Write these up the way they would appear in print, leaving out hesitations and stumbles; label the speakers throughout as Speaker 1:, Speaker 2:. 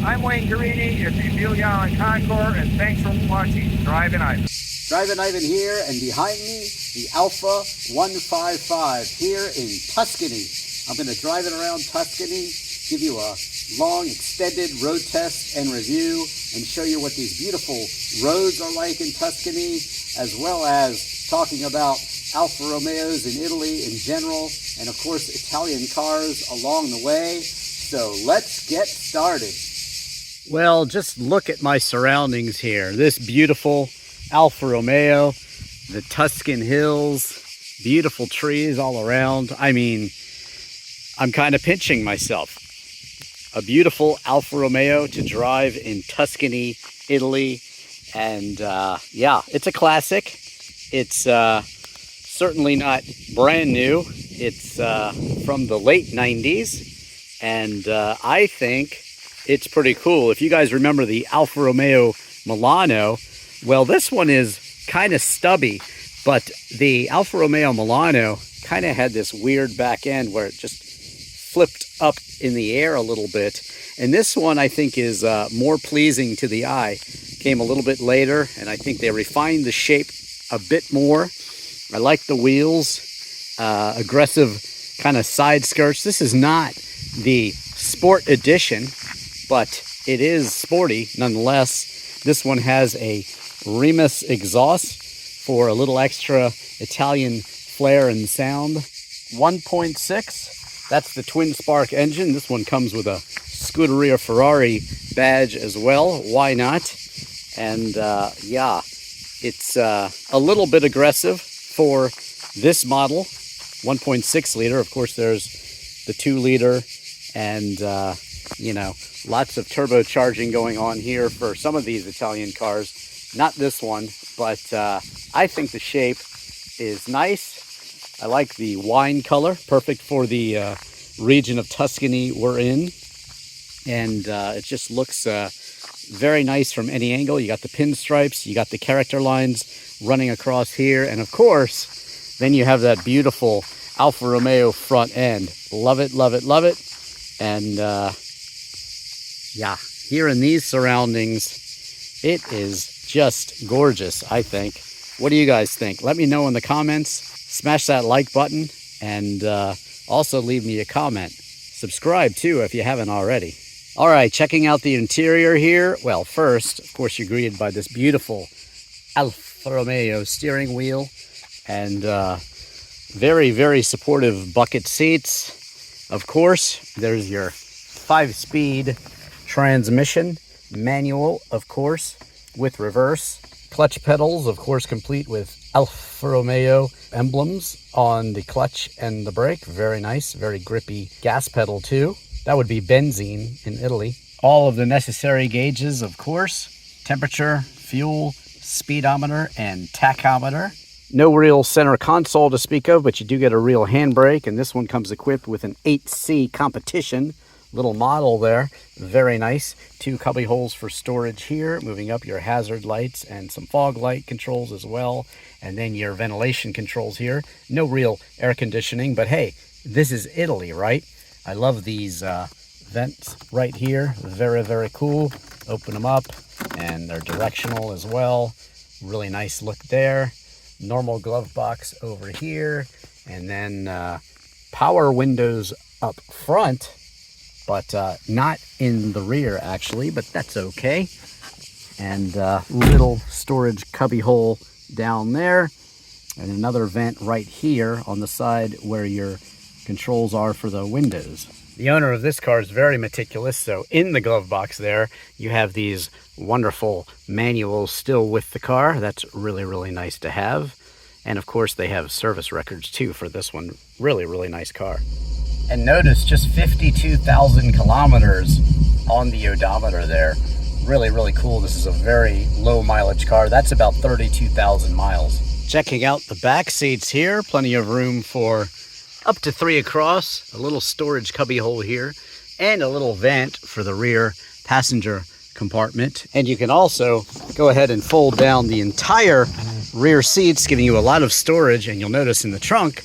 Speaker 1: I'm Wayne Carini, it's Amelia on Concord, and thanks for watching Drivin Ivan.
Speaker 2: Drivin Ivan here, and behind me, the Alfa 155 here in Tuscany. I'm going to drive it around Tuscany, give you a long, extended road test and review, and show you what these beautiful roads are like in Tuscany, as well as talking about Alfa Romeos in Italy in general, and of course Italian cars along the way. So let's get started. Well, just look at my surroundings here. This beautiful Alfa Romeo, the Tuscan hills, beautiful trees all around. I mean, I'm kind of pinching myself. A beautiful Alfa Romeo to drive in Tuscany, Italy. And yeah, it's a classic. It's certainly not brand new. It's from the late 90s. And I think it's pretty cool. If you guys remember the Alfa Romeo Milano, well, this one is kind of stubby, but the Alfa Romeo Milano kind of had this weird back end where it just flipped up in the air a little bit. And this one I think is more pleasing to the eye. Came a little bit later, and I think they refined the shape a bit more. I like the wheels, aggressive kind of side skirts. This is not the sport edition, but it is sporty nonetheless. This one has a Remus exhaust for a little extra Italian flair and sound. 1.6, that's the twin spark engine. This one comes with a Scuderia Ferrari badge as well. Why not? And yeah, it's a little bit aggressive for this model. 1.6 liter. Of course, there's the 2 liter, and you know, lots of turbocharging going on here for some of these Italian cars. Not this one, but I think the shape is nice. I like the wine color, perfect for the region of Tuscany we're in. And it just looks very nice from any angle. You got the pinstripes, you got the character lines running across here, and of course, then you have that beautiful Alfa Romeo front end. Love it, love it, love it. And yeah, here in these surroundings, it is just gorgeous, I think. What do you guys think? Let me know in the comments. Smash that like button, and also leave me a comment. Subscribe too if you haven't already. All right, checking out the interior here. Well, first, of course, you're greeted by this beautiful Alfa Romeo steering wheel, and very, very supportive bucket seats. Of course, there's your 5-speed transmission, manual, of course, with reverse. Clutch pedals, of course, complete with Alfa Romeo emblems on the clutch and the brake. Very nice, very grippy gas pedal too. That would be benzene in Italy. All of the necessary gauges, of course. Temperature, fuel, speedometer, and tachometer. No real center console to speak of, but you do get a real handbrake, and this one comes equipped with an 8C competition. Little model there, very nice. 2 cubby holes for storage here, moving up your hazard lights and some fog light controls as well. And then your ventilation controls here. No real air conditioning, but hey, this is Italy, right? I love these vents right here. Very, very cool. Open them up, and they're directional as well. Really nice look there. Normal glove box over here, and then power windows up front, but not in the rear actually, but that's okay. And little storage cubby hole down there, and another vent right here on the side where your controls are for the windows. The owner of this car is very meticulous, so in the glove box there you have these wonderful manuals still with the car. That's really, really nice to have. And of course they have service records too for this one. Really, really nice car. And notice just 52,000 kilometers on the odometer there. Really, really cool. This is a very low mileage car. That's about 32,000 miles. Checking out the back seats here, plenty of room for up to 3 across, a little storage cubby hole here, and a little vent for the rear passenger compartment. And you can also go ahead and fold down the entire rear seats, giving you a lot of storage. And you'll notice in the trunk,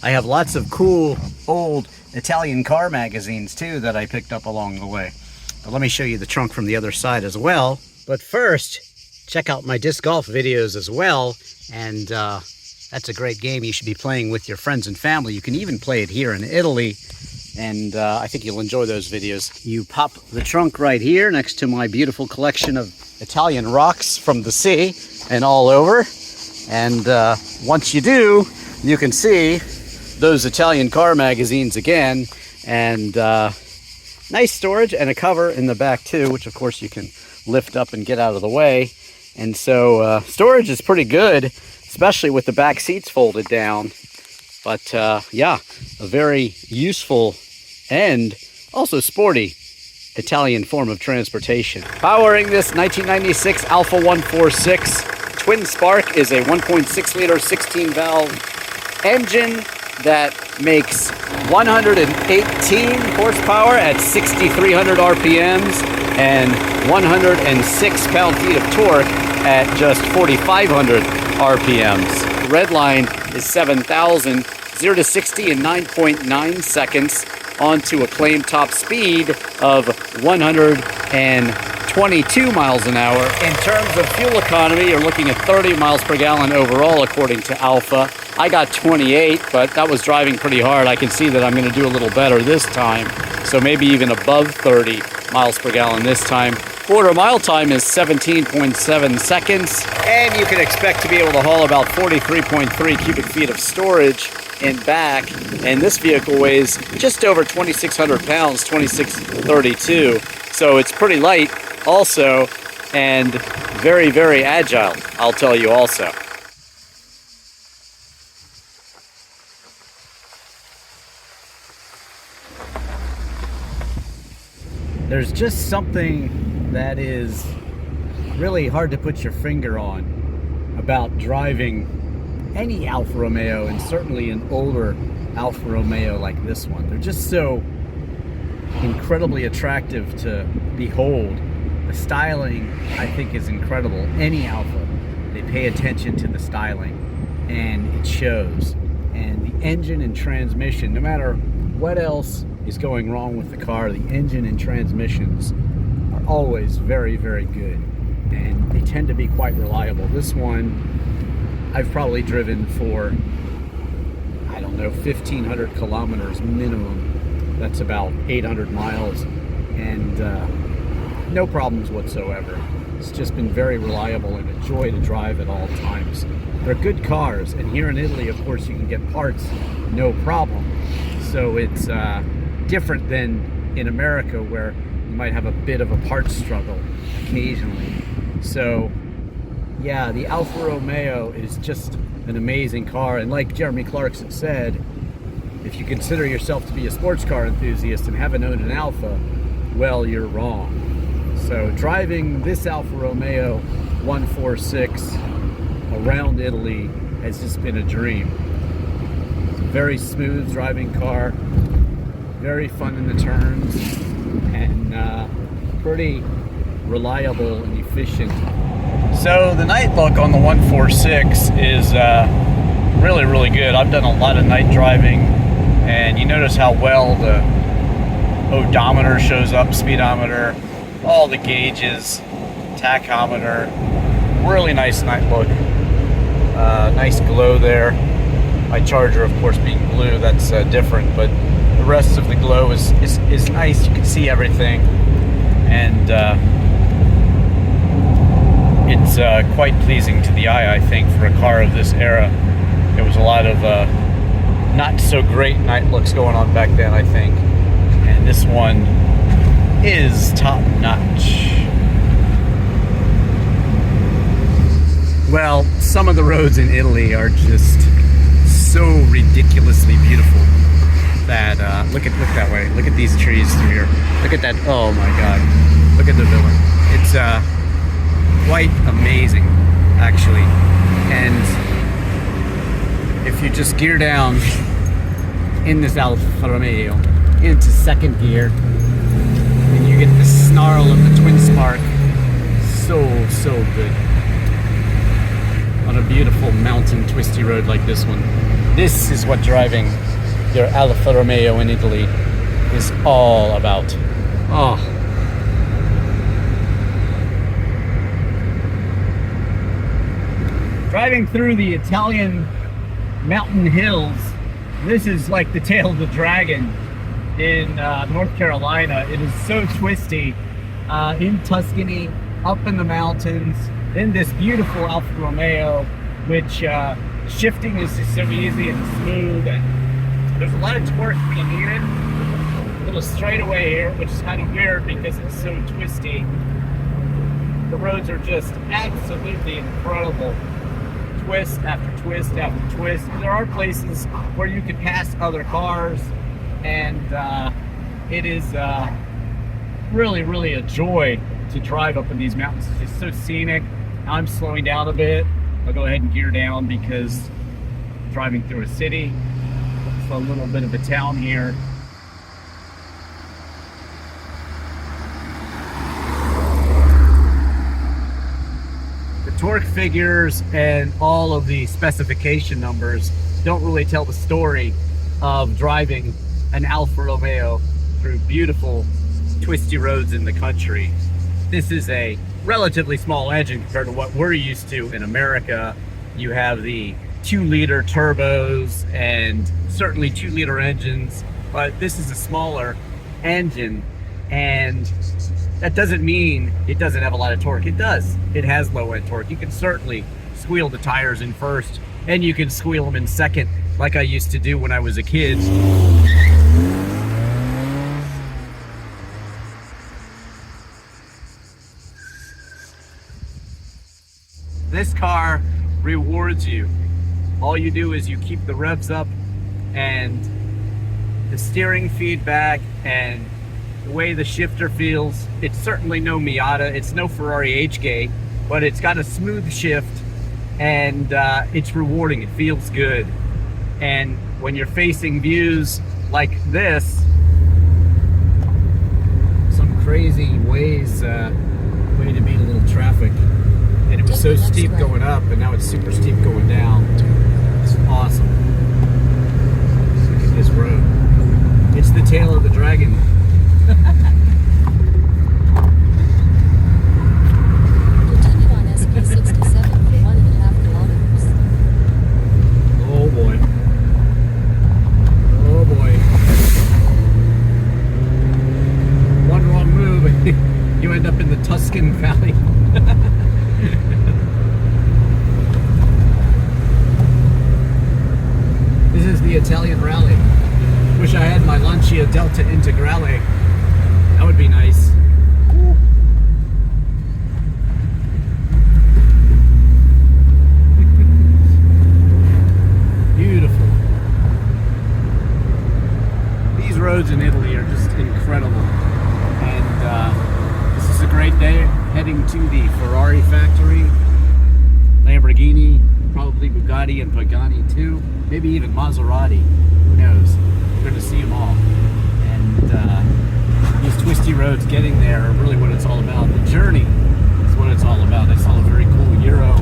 Speaker 2: I have lots of cool old Italian car magazines too that I picked up along the way. But let me show you the trunk from the other side as well. But first, check out my disc golf videos as well. And that's a great game you should be playing with your friends and family. You can even play it here in Italy. And I think you'll enjoy those videos. You pop the trunk right here next to my beautiful collection of Italian rocks from the sea and all over. And once you do, you can see those Italian car magazines again. And nice storage and a cover in the back too, which of course you can lift up and get out of the way. And so storage is pretty good, especially with the back seats folded down. But yeah, a very useful and also sporty Italian form of transportation. Powering this 1996 Alfa 146 twin spark is a 1.6 liter 16 valve engine that makes 118 horsepower at 6,300 RPMs and 106 pound-feet of torque at just 4,500 RPMs. Red line is 7,000, 0 to 60 in 9.9 seconds onto a claimed top speed of 122 miles an hour. In terms of fuel economy, you're looking at 30 miles per gallon overall, according to Alfa. I got 28, but that was driving pretty hard. I can see that I'm going to do a little better this time, so maybe even above 30 miles per gallon this time. Quarter mile time is 17.7 seconds, and you can expect to be able to haul about 43.3 cubic feet of storage in back, and this vehicle weighs just over 2,600 pounds, 2,632, so it's pretty light also, and very, very agile, I'll tell you also. There's just something that is really hard to put your finger on about driving any Alfa Romeo, and certainly an older Alfa Romeo like this one. They're just so incredibly attractive to behold. The styling, I think, is incredible. Any Alfa, they pay attention to the styling, and it shows. And the engine and transmission, no matter what else is going wrong with the car, the engine and transmissions are always very, very good, and they tend to be quite reliable. This one I've probably driven for, I don't know, 1,500 kilometers minimum. That's about 800 miles, and no problems whatsoever. It's just been very reliable and a joy to drive at all times. They're good cars, and here in Italy, of course, you can get parts no problem. So it's different than in America, where you might have a bit of a parts struggle occasionally. So yeah, the Alfa Romeo is just an amazing car, and like Jeremy Clarkson said, if you consider yourself to be a sports car enthusiast and haven't owned an Alfa, well, you're wrong. So driving this Alfa Romeo 146 around Italy has just been a dream. It's a very smooth driving car, very fun in the turns, and pretty reliable and efficient. So the night look on the 146 is really, really good. I've done a lot of night driving, and you notice how well the odometer shows up, speedometer, all the gauges, tachometer. Really nice night look. Nice glow there. My charger, of course, being blue, that's different, but the rest of the glow is nice. You can see everything, and it's quite pleasing to the eye, I think, for a car of this era. There was a lot of not so great night looks going on back then, I think, and this one is top notch. Well, some of the roads in Italy are just so ridiculously beautiful that look that way. Look at these trees through here. Look at that. Oh my God. Look at the villa. It's quite amazing, actually. And if you just gear down in this Alfa Romeo into second gear, and you get the snarl of the twin spark, so good. On a beautiful mountain twisty road like this one. This is what driving your Alfa Romeo in Italy is all about. Oh, driving through the Italian mountain hills. This is like the tail of the dragon in North Carolina. It is so twisty in Tuscany, up in the mountains, in this beautiful Alfa Romeo, which shifting is just so easy and smooth, and there's a lot of torque when you need it. A little straightaway here, which is kind of weird because it's so twisty. The roads are just absolutely incredible. Twist after twist after twist. There are places where you can pass other cars, and it is really, really a joy to drive up in these mountains. It's just so scenic. I'm slowing down a bit. I'll go ahead and gear down because I'm driving through a city. It's a little bit of a town here. Torque figures and all of the specification numbers don't really tell the story of driving an Alfa Romeo through beautiful twisty roads in the country. This is a relatively small engine compared to what we're used to in America. You have the 2-liter turbos and certainly 2-liter engines, but this is a smaller engine, and that doesn't mean it doesn't have a lot of torque. It does. It has low end torque. You can certainly squeal the tires in first, and you can squeal them in second, like I used to do when I was a kid. This car rewards you. All you do is you keep the revs up, and the steering feedback and the way the shifter feels. It's certainly no Miata, it's no Ferrari H-Gate, but it's got a smooth shift, and it's rewarding. It feels good. And when you're facing views like this, some crazy ways, way to beat a little traffic. And it was so steep going up, and now it's super steep going down. It's awesome. Look at this road. It's the tail of the dragon.
Speaker 3: Continue on SP 67 for 1.5 kilometers.
Speaker 2: Oh boy. Oh boy. One wrong move and you end up in the Tuscan Valley. This is the Italian Rally. Wish I had my Lancia Delta Integrale. That would be nice. Ooh. Beautiful. These roads in Italy are just incredible. And this is a great day heading to the Ferrari factory, Lamborghini, probably Bugatti and Pagani too, maybe even Maserati. Who knows? We're going to see them all. And these twisty roads getting there are really what it's all about. The journey is what it's all about. I saw a very cool Euro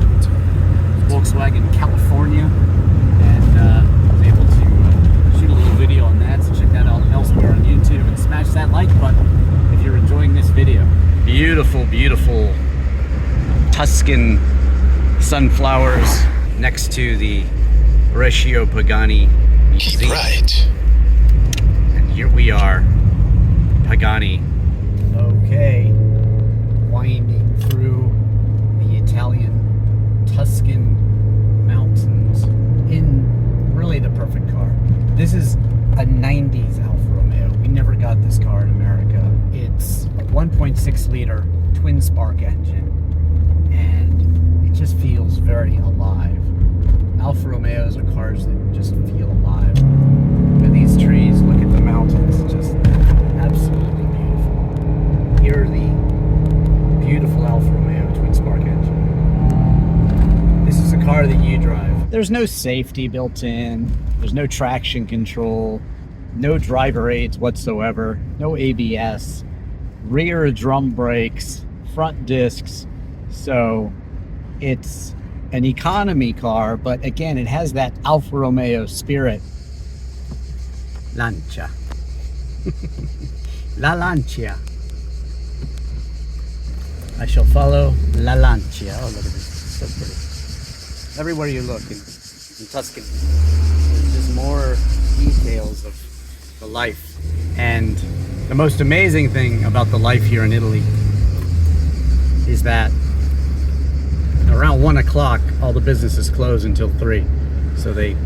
Speaker 2: Volkswagen California, and was able to shoot a little video on that, so check that out elsewhere on YouTube, and smash that like button if you're enjoying this video. Beautiful, beautiful Tuscan sunflowers next to the Reggio Pagani Museum.
Speaker 4: Keep right.
Speaker 2: And here we are, Pagani. Okay, winding through the Italian Tuscan mountains in really the perfect car. This is a 90s Alfa Romeo. We never got this car in America. It's a 1.6 liter twin spark engine, and it just feels very alive. Alfa Romeos are cars that just feel alive. Look at these trees, look at the mountains, just absolutely beautiful. Here are the beautiful Alfa Romeo twin spark engine. This is a car that you drive. There's no safety built in, there's no traction control, no driver aids whatsoever, no ABS, rear drum brakes, front discs. So it's an economy car, but again, it has that Alfa Romeo spirit. Lancia. La Lancia. I shall follow La Lancia. Oh, look at this. So pretty. everywhere you look in Tuscany. There's just more details of the life. And the most amazing thing about the life here in Italy is that around 1 o'clock, all the businesses close until 3. So they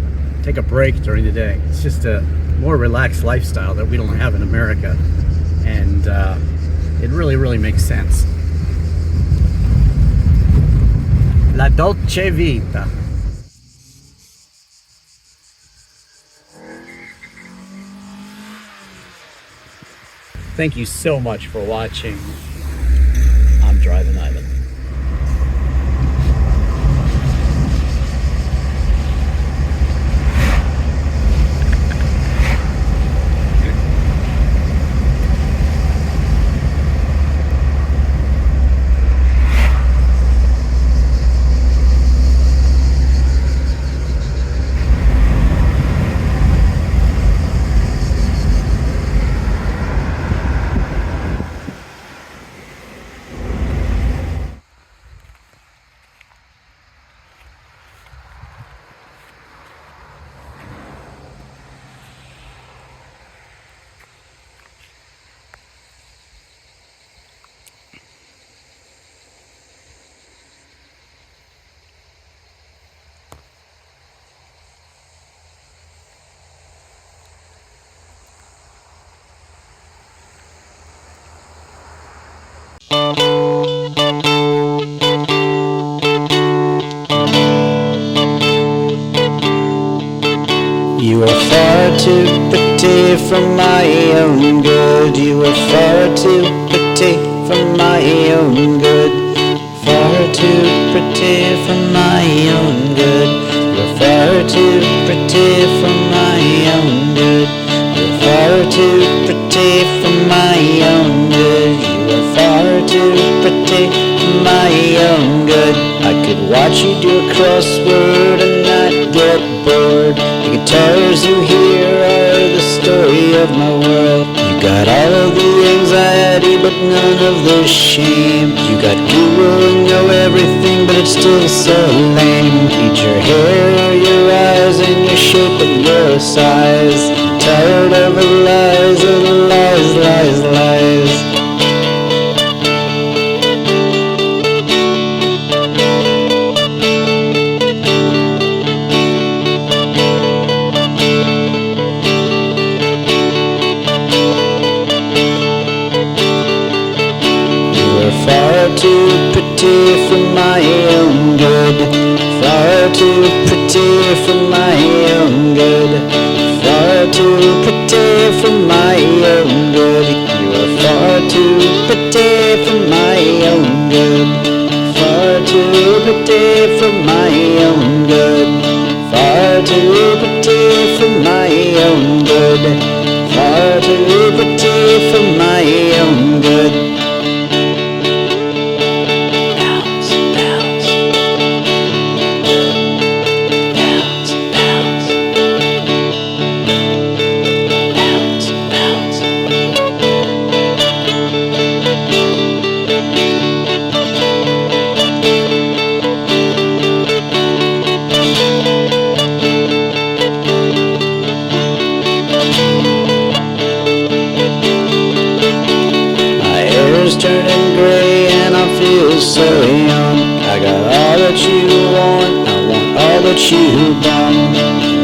Speaker 2: take a break during the day. It's just a more relaxed lifestyle that we don't have in America. And it really, really makes sense. La dolce vita. Thank you so much for watching. I'm Drivin Ivan.
Speaker 4: You are far too pretty for my own good. You are far too pretty for my own good. Far too pretty for my own good. You're far too pretty for my own good. You're far too pretty for my own good. You are far too pretty for my own good. I could watch you do a crossword and not get bored. The guitars you hear are the story of my world. You got all of the anxiety but none of the shame. You got Google and know everything but it's still so lame. Eat your hair or your eyes and your shape and your size. I'm tired of the lies, lies, lies. Far too pretty for my own good. Far too pretty for my own good. Far too pretty for my own good. You are far too pretty for my own good. Far too pretty for my own good. Far too pretty for my own good. Far too pretty for my own good. Turning gray and I feel so young. I got all that you want, I want all that you don't.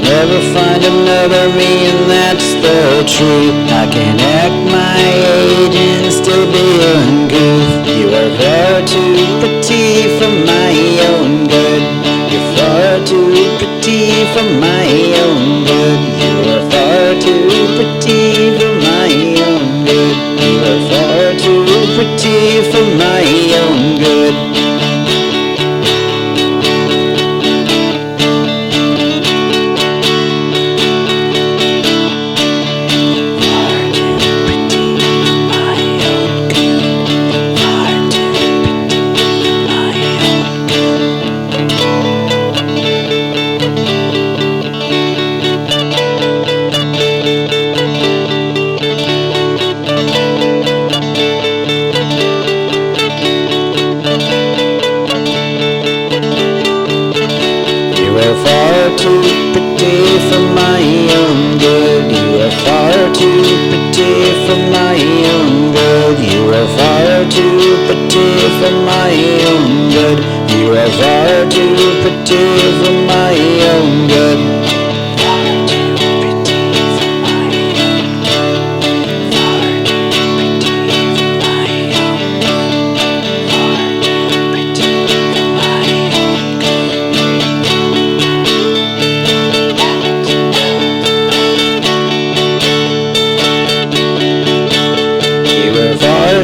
Speaker 4: Never find another me and that's the truth. I can act my age and still be uncouth. You are far too pretty for my own good. You're far too pretty for my own good. You are far too pretty for my own good. You are far too pretty for my own good. Far too pretty for my own good. too pretty for my own good. You are far too pretty for my own good.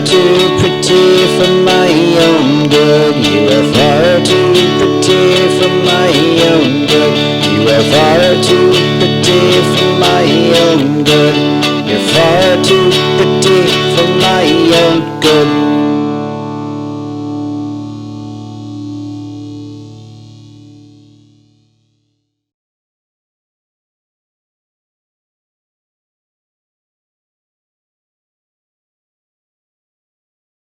Speaker 4: Too pretty for my own good. You are far too pretty for my own good. You are far too pretty for my own good. You're far too pretty for my own good.